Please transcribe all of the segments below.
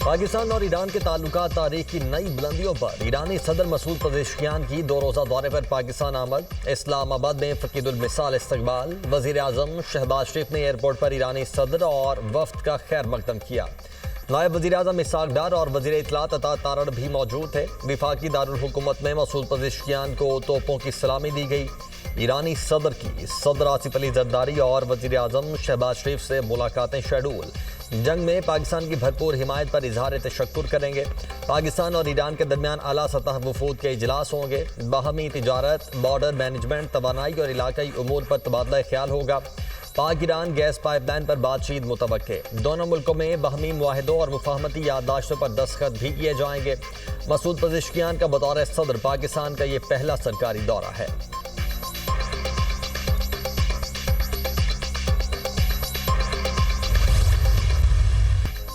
पाकिस्तान और ईरान के ताल्लुकात तारीख की नई बुलंदियों पर। ईरानी सदर मसूद पजेश्कियान की 2 रोज़ा दौरे पर पाकिस्तान आमद। इस्लामाबाद में फकीदुल मिसाल इस्तकबाल। वज़ीर आज़म शहबाज शरीफ ने एयरपोर्ट पर ईरानी सदर और वफ्द का खैर मकदम किया। नायब वज़ीर आज़म इसहाक डार और वज़ीर इत्तलात अता तारड़ भी मौजूद थे। विफाकी दारुल हुकूमत में मसूद पजेश्कियान को तोपों की सलामी दी गई। ईरानी सदर की सदर आसिफ अली जरदारी और वज़ीर आज़म शहबाज शरीफ से मुलाकातें शेड्यूल। जंग में पाकिस्तान की भरपूर हिमायत पर इजहार तशक्कुर करेंगे। पाकिस्तान और ईरान के दरमियान आला सतह वफूद के इजलास होंगे। बाहमी तिजारत, बॉर्डर मैनेजमेंट, तवानाई और इलाकाई उमूर पर तबादला ख्याल होगा। पाक ईरान गैस पाइपलाइन पर बातचीत मुतवक्के। दोनों मुल्कों में बाहमी मुआहदों और मुफाहमती याददाश्तों पर दस्तखत भी किए जाएंगे। मसूद पजेश्कियान का बतौर सदर पाकिस्तान का ये पहला सरकारी दौरा है।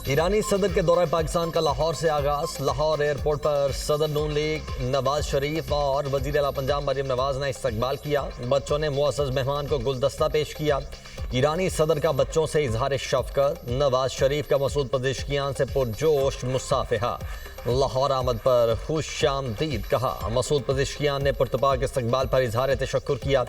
ईरानी सदर के दौरे पाकिस्तान का लाहौर से आगाज। लाहौर एयरपोर्ट पर सदर नून लीग नवाज शरीफ और वज़ीर आला पंजाब मरियम नवाज ने इस्तकबाल किया। बच्चों ने मुअज़्ज़ज़ मेहमान को गुलदस्ता पेश किया। ईरानी सदर का बच्चों से इजहार शफ़क़त। नवाज शरीफ का मसूद पजेश्कियान से पुरजोश मुसाफ़िहा। लाहौर आमद पर खुशामदीद कहा। मसूद पजेश्कियान ने पुरतपाक इस्तकबाल पर इजहार तशक्कुर किया।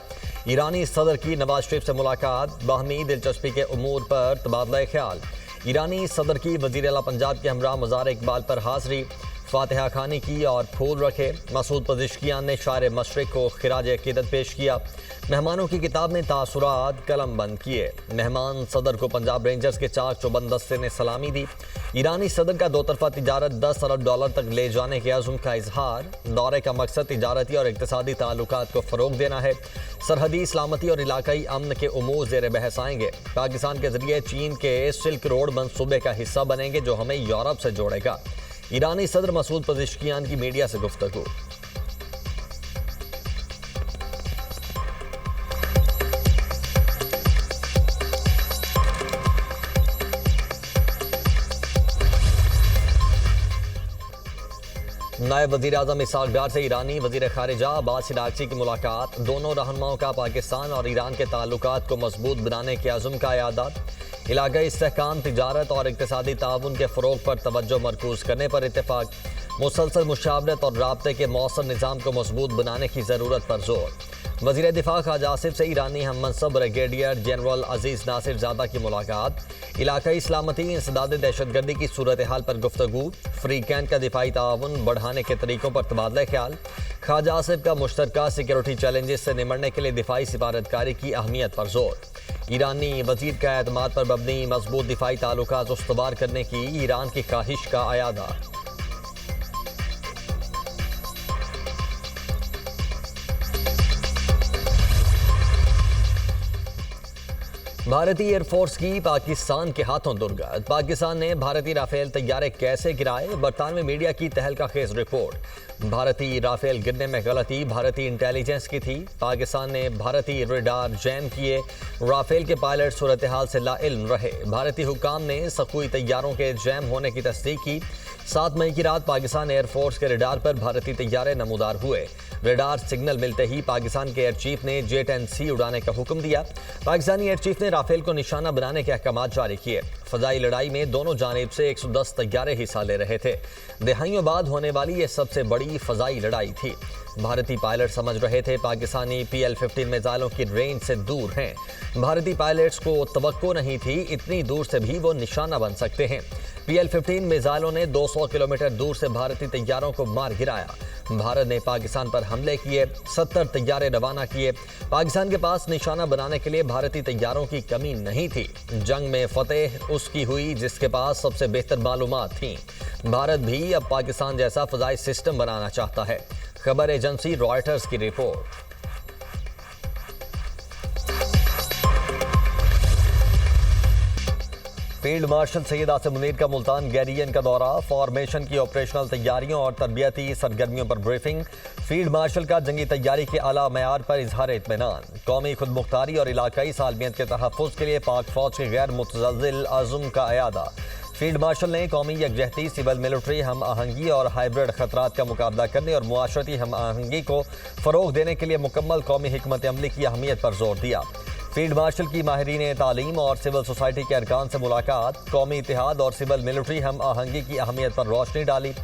ईरानी सदर की नवाज शरीफ से मुलाकात। बाहमी दिलचस्पी के उमूर पर तबादला ख्याल। ईरानी सदर की वज़ीर आला पंजाब के हमरा मज़ार इकबाल पर हाज़री। फातिहा खानी की और फूल रखे। मसूद पजेश्कियान ने शायर मशरिक़ को खिराज अक़ीदत पेश किया। मेहमानों की किताब में तासुरात कलम बंद किए। मेहमान सदर को पंजाब रेंजर्स के चाक चौबंद दस्ते ने सलामी दी। ईरानी सदर का 2 तरफ़ा तिजारत $10 अरब तक ले जाने के अज़्म का इजहार। दौरे का मकसद तिजारती और इक़्तिसादी ताल्लुकात को फ़रोग़ देना है। सरहदी सलामती और इलाकाई अमन के उमूर ज़ेर बहस आएंगे। पाकिस्तान के जरिए चीन के सिल्क रोड मनसूबे का हिस्सा बनेंगे जो हमें यूरोप से जोड़ेगा। ईरानी सदर मसूद पजेश्कियान की मीडिया से गुफ्तगू। नायब वज़ीर आज़म इसहाक डार से ईरानी वज़ीर ख़ारिजा अब्बास अराग़ची की मुलाकात। दोनों रहनुमाओं का पाकिस्तान और ईरान के ताल्लुकात को मजबूत बनाने के अज़्म का इयादा। इलाक़ाई इस्तेहकाम, तिजारत और इक़्तिसादी ताउन के फ़रोग़ पर तवज्जो मरकूज़ करने पर इत्तेफ़ाक। मुसलसल मुशावरत और राब्ते के मौसर निज़ाम को मजबूत बनाने की ज़रूरत पर जोर। वज़ीर दिफ़ा ख़ाजा आसिफ से ईरानी हम मनसब ब्रिगेडियर जनरल अज़ीज़ नासिर ज़ादा की मुलाकात। इलाक़ाई सलामती, इंसदाद दहशतगर्दी की सूरत हाल पर गुफ्तगू। फ्री कैंट का दिफाई ताउन बढ़ाने के तरीक़ों पर तबादला ख्याल। ख़ाजा आसिफ का मुश्तरका सिक्योरिटी चैलेंजेस से निमटने के लिए दिफाई सिफारतकारी की अहमियत पर जोर। ईरानी वज़ीर का एतमाद पर मबनी मजबूत दिफाई ताल्लुकात उस्तवार करने की ईरान की ख्वाहिश का अयादा। भारतीय एयरफोर्स की पाकिस्तान के हाथों दुर्गत। पाकिस्तान ने भारतीय राफेल तैयारे कैसे गिराए, बरतानवी मीडिया की तहलका खेज रिपोर्ट। भारतीय राफेल गिरने में गलती भारतीय इंटेलिजेंस की थी। पाकिस्तान ने भारतीय रेडार जैम किए। राफेल के पायलट सूरत हाल से लाइल्म रहे। भारतीय हुक्काम ने सखुई तैयारों के जैम होने की तस्दीक की। 7 मई की रात पाकिस्तान एयरफोर्स के रेडार पर भारतीय तैयारे नमूदार हुए। रेडार सिग्नल मिलते ही पाकिस्तान के एयर चीफ ने J-10C उड़ाने का हुक्म दिया। पाकिस्तानी एयर चीफ ने राफेल को निशाना बनाने के अहकाम जारी किए। फ़ज़ाई लड़ाई में दोनों जानिब से 110 तैयारे हिस्सा ले रहे थे। दहाइयों बाद होने वाली ये सबसे बड़ी फ़ज़ाई लड़ाई थी। भारतीय पायलट समझ रहे थे पाकिस्तानी PL-15 मिसाइलों की रेंज से दूर हैं। भारतीय पायलट्स को तवक्को नहीं थी इतनी दूर से भी वो निशाना बन सकते हैं। PL-15 मिसाइलों ने 200 किलोमीटर दूर से भारतीय तैयारों को मार गिराया। भारत ने पाकिस्तान पर हमले किए। 70 तैयारे रवाना किए। पाकिस्तान के पास निशाना बनाने के लिए भारतीय तैयारों की कमी नहीं थी। जंग में फतेह उसकी हुई जिसके पास सबसे बेहतर मालूमात थी। भारत भी अब पाकिस्तान जैसा फ़ज़ाई सिस्टम बनाना चाहता है। खबर एजेंसी रॉयटर्स की report. Field marshal Syed Asim Munir का मुल्तान गैरियन का दौरा। फॉर्मेशन की ऑपरेशनल तैयारियों और तरबियती सरगर्मियों पर ब्रीफिंग। फील्ड मार्शल का जंगी तैयारी के आला मयार पर इजहार इत्मीनान। कौमी खुदमुख्तारी और इलाकाई सालमियत के तहफ़्फ़ुज़ के लिए पाक फौज के गैर मुतज़ल्ज़िल अज़्म का अयादा। फील्ड मार्शल ने कौमी यकजहती, सिविल मिलिट्री हम आहंगी और हाइब्रिड खतरात का मुकाबला करने और मुआशरती हम आहंगी को फ़रोग़ देने के लिए मुकम्मल कौमी हिकमत अमली की अहमियत पर जोर दिया। फील्ड मार्शल की माहिरीन तालीम और सिविल सोसाइटी के अरकान से मुलाकात, कौमी इतिहाद और सिविल मिलिट्री हम आहंगी की अहमियत पर रोशनी डाली।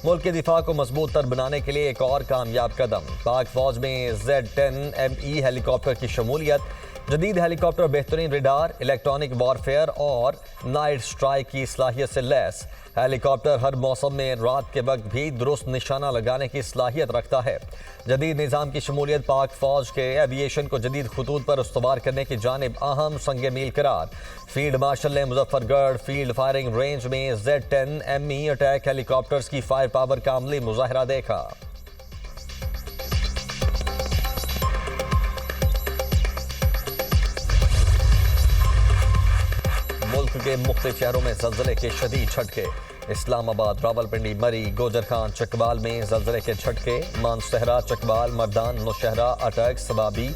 मुल्क के दिफा को मजबूत तर बनाने के लिए एक और कामयाब कदम, पाक फौज में Z-10ME हेलीकॉप्टर की शमूलियत। जदीद हेलीकॉप्टर बेहतरीन रडार, इलेक्ट्रॉनिक वॉरफेयर और नाइट स्ट्राइक की सलाहियत से लैस। हेलीकॉप्टर हर मौसम में रात के वक्त भी दुरुस्त निशाना लगाने की सलाहियत रखता है। जदीद निज़ाम की शमूलियत पाक फौज के एविएशन को जदीद खतूत पर इस्तवार करने की जानिब अहम संग मील करार। फील्ड मार्शल ने मुजफ्फरगढ़ फील्ड फायरिंग रेंज में Z-10ME अटैक हेलीकॉप्टर्स की फायर पावर का अमली मुजाहरा देखा। मुल्क के मुख्तलिफ शहरों में ज़लज़ले के शदीद झटके। इस्लामाबाद, रावलपिंडी, मरी, गोजरखान, चकवाल में ज़लज़ले के झटके। मानसहरा, चकवाल, मर्दान, नौशहरा, अटक, सबाबी,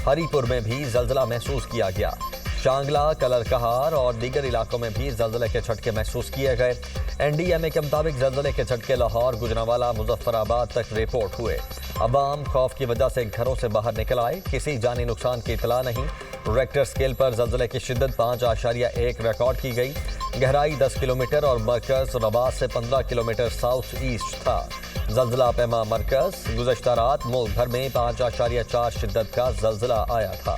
हरीपुर में भी ज़लज़ला महसूस किया गया। शांगला, कलरकहार और दीगर इलाकों में भी ज़लज़ले के झटके महसूस किए गए। NDMA के मुताबिक ज़लज़ले के झटके लाहौर, गुजरांवाला, मुजफ्फराबाद तक रिपोर्ट हुए। अवाम खौफ की वजह से घरों से बाहर निकल आए, किसी जानी नुकसान की इतला नहीं। रेक्टर स्केल पर ज़लज़ले की शिद्दत 5.1 रिकॉर्ड की गई। गहराई 10 किलोमीटर और मरकज़ रबात से 15 किलोमीटर साउथ ईस्ट था। ज़लज़ला पैमा मरकज़। गुज़श्ता रात मुल्क भर में 5.4 शिद्दत का ज़लज़ला आया था।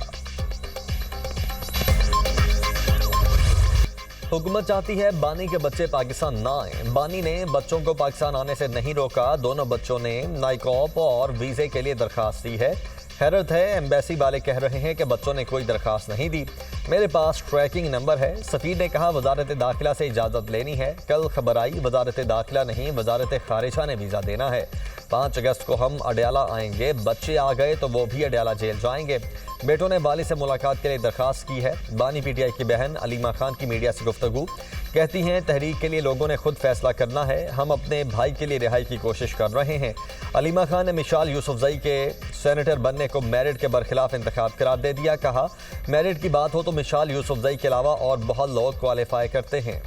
हुकूमत चाहती है बानी के बच्चे पाकिस्तान ना आए। बानी ने बच्चों को पाकिस्तान आने से नहीं रोका। दोनों बच्चों ने नाइकॉप और वीज़े के लिए दरखास्त दी है। हैरत है, एम्बेसी वाले कह रहे हैं कि बच्चों ने कोई दरखास्त नहीं दी। मेरे पास ट्रैकिंग नंबर है। सफ़ीर ने कहा वजारत दाखिला से इजाज़त लेनी है। कल खबर आई वजारत दाखिला नहीं, वजारत खारिजा ने वीज़ा देना है। 5 अगस्त को हम अडयाला आएंगे। बच्चे आ गए तो वो भी अडयाला जेल जाएंगे। बेटों ने वाली से मुलाकात के लिए दरखास्त की है। बानी PTI की बहन अलीमा खान की मीडिया से गुफ्तगू, कहती हैं तहरीक के लिए लोगों ने खुद फैसला करना है। हम अपने भाई के लिए रिहाई की कोशिश कर रहे हैं। अलीमा खान ने मिशाल यूसुफजई के सेनेटर बनने को मेरिट के बरखिलाफ इंतखाब करार दे दिया। कहा मेरिट की बात हो तो मिशाल यूसुफजई के अलावा और बहुत लोग क्वालिफाई करते हैं।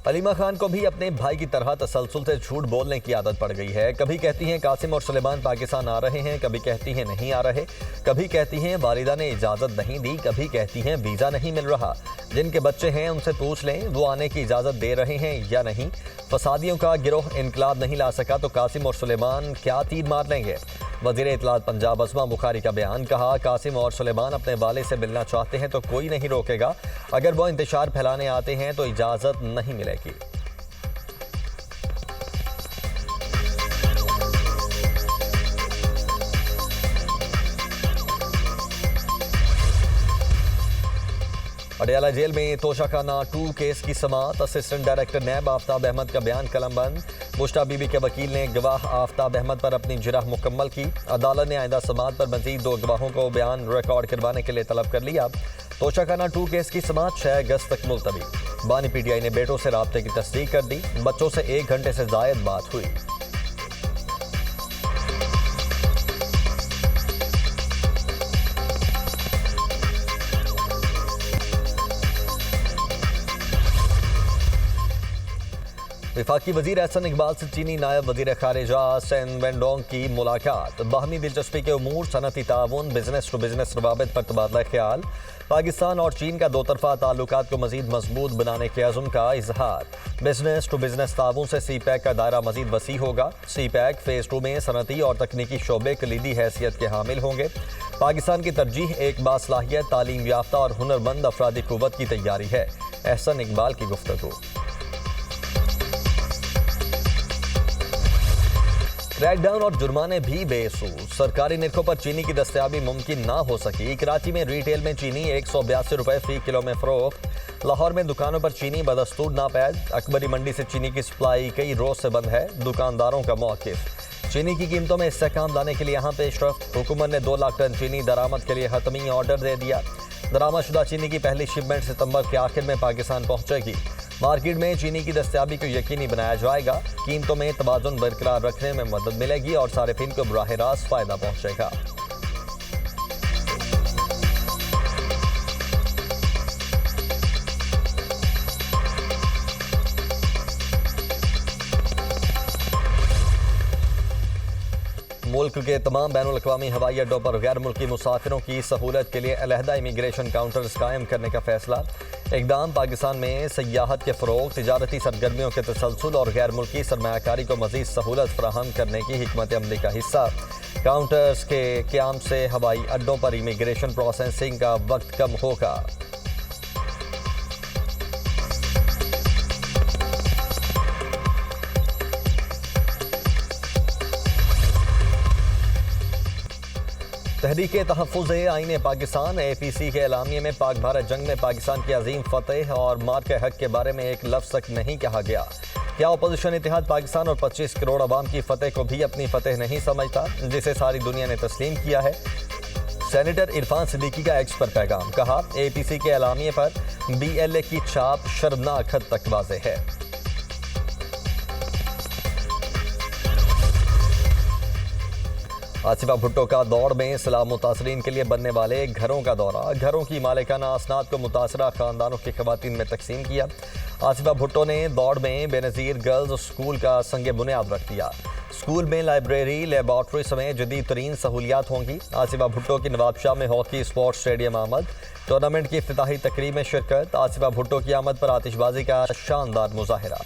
अलीमा खान को भी अपने भाई की तरह तसलसल से झूठ बोलने की आदत पड़ गई है। कभी कहती हैं कासिम और सुलेमान पाकिस्तान आ रहे हैं, कभी कहती हैं नहीं आ रहे, कभी कहती हैं वालिदा ने इजाज़त नहीं दी, कभी कहती हैं वीज़ा नहीं मिल रहा। जिनके बच्चे हैं उनसे पूछ लें वो आने की इजाज़त दे रहे हैं या नहीं। फसादियों का गिरोह इनकलाब नहीं ला सका तो कासिम और सुलेमान क्या तीर मार लेंगे। वज़ीर इत्तलात पंजाब अज़मा बुखारी का बयान। कहा कासिम और सुलेमान अपने वाले से मिलना चाहते हैं तो कोई नहीं रोकेगा। अगर वो इंतशार फैलाने आते हैं तो इजाज़त नहीं मिलेगी। अडयाला जेल में तोशाखाना 2 केस की समाअत। Assistant director NAB Aftab Ahmad का बयान कलमबंद। मुश्ता बीबी के वकील ने गवाह आफ्ताब अहमद पर अपनी जिरह मुकम्मल की। अदालत ने आइंदा समाअत पर मजीद 2 गवाहों को बयान रिकॉर्ड करवाने के लिए तलब कर लिया। तोशाखाना 2 केस की समाअत 6 अगस्त तक मुलतवी। बानी PTI ने बेटों से राब्ते की तस्दीक कर दी। बच्चों से 1 घंटे से ज़ायद बात हुई। वफाकी वजीर एहसन इकबाल से चीनी नायब वजीर खारिजा सेन वेंडोंग की मुलाकात। बाहमी दिलचस्पी के उमूर, सनती ताउन, बिजनेस टू बिजनेस रवाबित पर तबादला ख्याल। पाकिस्तान और चीन का दो तरफा ताल्लुकात को मजीद मजबूत बनाने के अज़्म का इजहार। बिजनेस टू बिजनेस ताउन से CPEC का दायरा मजीद वसी होगा। CPEC फेज़ 2 में सनती और तकनीकी शोबे कलीदी हैसियत के हामिल होंगे। पाकिस्तान की तरजीह एक बासलाहियत, तालीम याफ्ता और हुनरमंद अफरादी कुव्वत की तैयारी है। एहसन इकबाल की गुफ्तगू। क्रैकडाउन और जुर्माने भी बेसूद। सरकारी निरखों पर चीनी की दस्तयाबी मुमकिन ना हो सकी। कराची में रिटेल में चीनी 182 रुपये फी किलो में फरोख्त। लाहौर में दुकानों पर चीनी बदस्तूर नापैद। अकबरी मंडी से चीनी की सप्लाई कई रोज से बंद है। दुकानदारों का मौक़िफ़। चीनी की कीमतों में इस्तेहकाम लाने के लिए यहाँ पेशरफ्त। हुकूमत ने 2 लाख टन चीनी दरामद के लिए हतमी ऑर्डर दे दिया। दरामदशुदा चीनी की पहली शिपमेंट सितंबर के आखिर में पाकिस्तान पहुँचेगी। मार्केट में चीनी की दस्तयाबी को यकीनी बनाया जाएगा। कीमतों में तवाज़ुन बरकरार रखने में मदद मिलेगी और सारिफिन को बराह रास्त फ़ायदा पहुँचेगा। मुल्क के तमाम बैनुल अक़वामी हवाई अड्डों पर गैर मुल्की मुसाफिरों की सहूलत के लिए अलहदा इमिग्रेशन काउंटर्स कायम करने का फैसला। इक़दाम पाकिस्तान में सयाहत के फ़रोग़, तिजारती सरगर्मियों के तसलसल और गैर मुल्की सरमायाकारी को मज़ीद सहूलत फराहम करने की हिकमत अमली का हिस्सा। काउंटर्स के क़याम से हवाई अड्डों पर इमिग्रेशन प्रोसेसिंग का वक्त कम होगा। तहरीके तहफ़्फ़ुज़ आईन पाकिस्तान APC के एलामिये में पाक भारत जंग में पाकिस्तान की अजीम फतेह और मार्के हक के बारे में एक लफ्ज़ तक नहीं कहा गया। क्या अपोजिशन इत्तेहाद पाकिस्तान और 25 करोड़ अवाम की फतेह को भी अपनी फतेह नहीं समझता, जिसे सारी दुनिया ने तस्लीम किया है? सेनेटर इरफान सिद्दीकी का एक्स पर पैगाम, कहा APC के एलामिये पर BLA की छाप शर्मनाक हद तक वाज़ेह है। आसिफा भुट्टो का दौड़ में सैलाब मुतासरीन के लिए बनने वाले घरों का दौरा, घरों की मालिकाना असनाद को मुतासरा खानदानों की खवातीन में तकसीम किया। आसिफा भुट्टो ने दौड़ में बेनज़ीर गर्ल्स स्कूल का संगे बुनियाद रख दिया। स्कूल में लाइब्रेरी, लेबॉर्ट्री समेत जदीद तरीन सहूलियात होंगी। आसिफा भुट्टो की नवाबशाह में हॉकी स्पोर्ट्स स्टेडियम आमद, टूर्नामेंट की इफ्तिताही तकरीब में शिरकत। आसिफा भुट्टो की आमद पर आतिशबाजी का शानदार मुजाहिरा।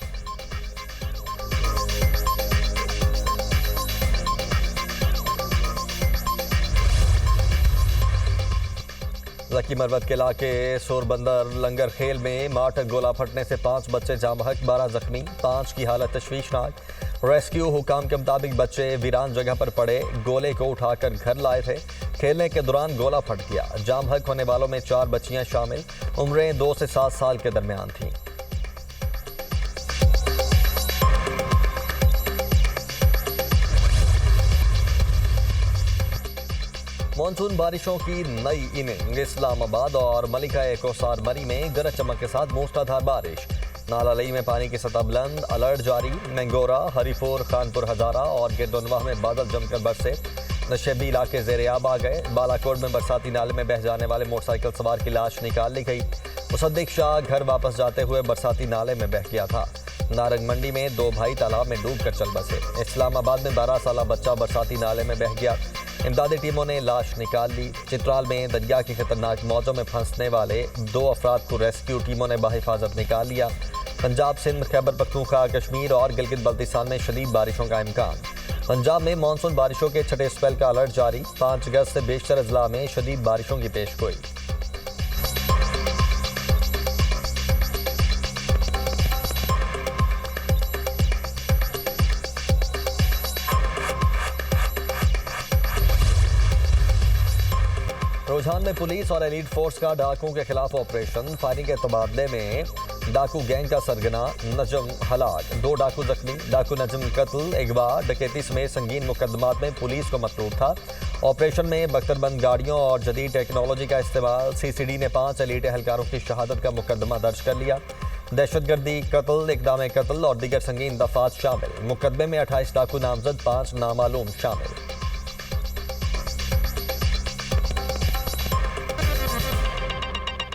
ज़की मरवत के इलाके सोरबंदर लंगर खेल में माठ गोला फटने से 5 बच्चे जाँ बहक, 12 जख्मी, 5 की हालत तशवीशनाक। रेस्क्यू हुकाम के मुताबिक बच्चे वीरान जगह पर पड़े गोले को उठाकर घर लाए थे। खेलने के दौरान गोला फट गया। जाँ बहक होने वालों में 4 बच्चियां शामिल, उम्रें 2 से 7 साल के दरमियान थीं। मानसून बारिशों की नई इनिंग, इस्लामाबाद और मलिका कोसार मरी में गरज चमक के साथ मूसलाधार बारिश। नालालई में पानी की सतह बुलंद, अलर्ट जारी। मैंगोरा, हरीपुर, खानपुर हजारा और गिरदोनवाह में बादल जमकर बरसे। नशेबी इलाके ज़ेर-ए-आब आ गए। बालाकोट में बरसाती नाले में बह जाने वाले मोटरसाइकिल सवार की लाश निकाल ली गई। मुसद्दिक शाह घर वापस जाते हुए बरसाती नाले में बह गया था। नारंग मंडी में 2 भाई तालाब में डूब कर चल बसे। इस्लामाबाद में 12 साल बच्चा बरसाती नाले में बह गया। इमदादी टीमों ने लाश निकाल ली। चित्राल में दरिया की खतरनाक मौजों में फंसने वाले 2 अफराद को रेस्क्यू टीमों ने बाहिफाजत निकाल लिया। पंजाब, सिंध, खैबर पख्तूनख्वा, कश्मीर और गिलगित बल्तिस्तान में शदीद बारिशों का इम्कान। पंजाब में मानसून बारिशों के छठे स्पेल का अलर्ट जारी। 5 अगस्त से बेशतर अजला में शदीद बारिशों की पेशगोई। रुझान में पुलिस और एलीट फोर्स का डाकुओं के खिलाफ ऑपरेशन। फायरिंग के तबादले में डाकू गैंग का सरगना नजम हलाक, 2 डाकू जख्मी। डाकू नजम कत्ल, अगवा, डकैती समेत संगीन मुकदमात में पुलिस को मतलूब था। ऑपरेशन में बख्तरबंद गाड़ियों और जदीद टेक्नोलॉजी का इस्तेमाल। CCD ने 5 एलीट एहलकारों की शहादत का मुकदमा दर्ज कर लिया। दहशतगर्दी, कत्ल, इक़दाम कत्ल और दीगर संगीन दफात शामिल। मुकदमे में 28 डाकू नामजद, 5 नामालूम शामिल।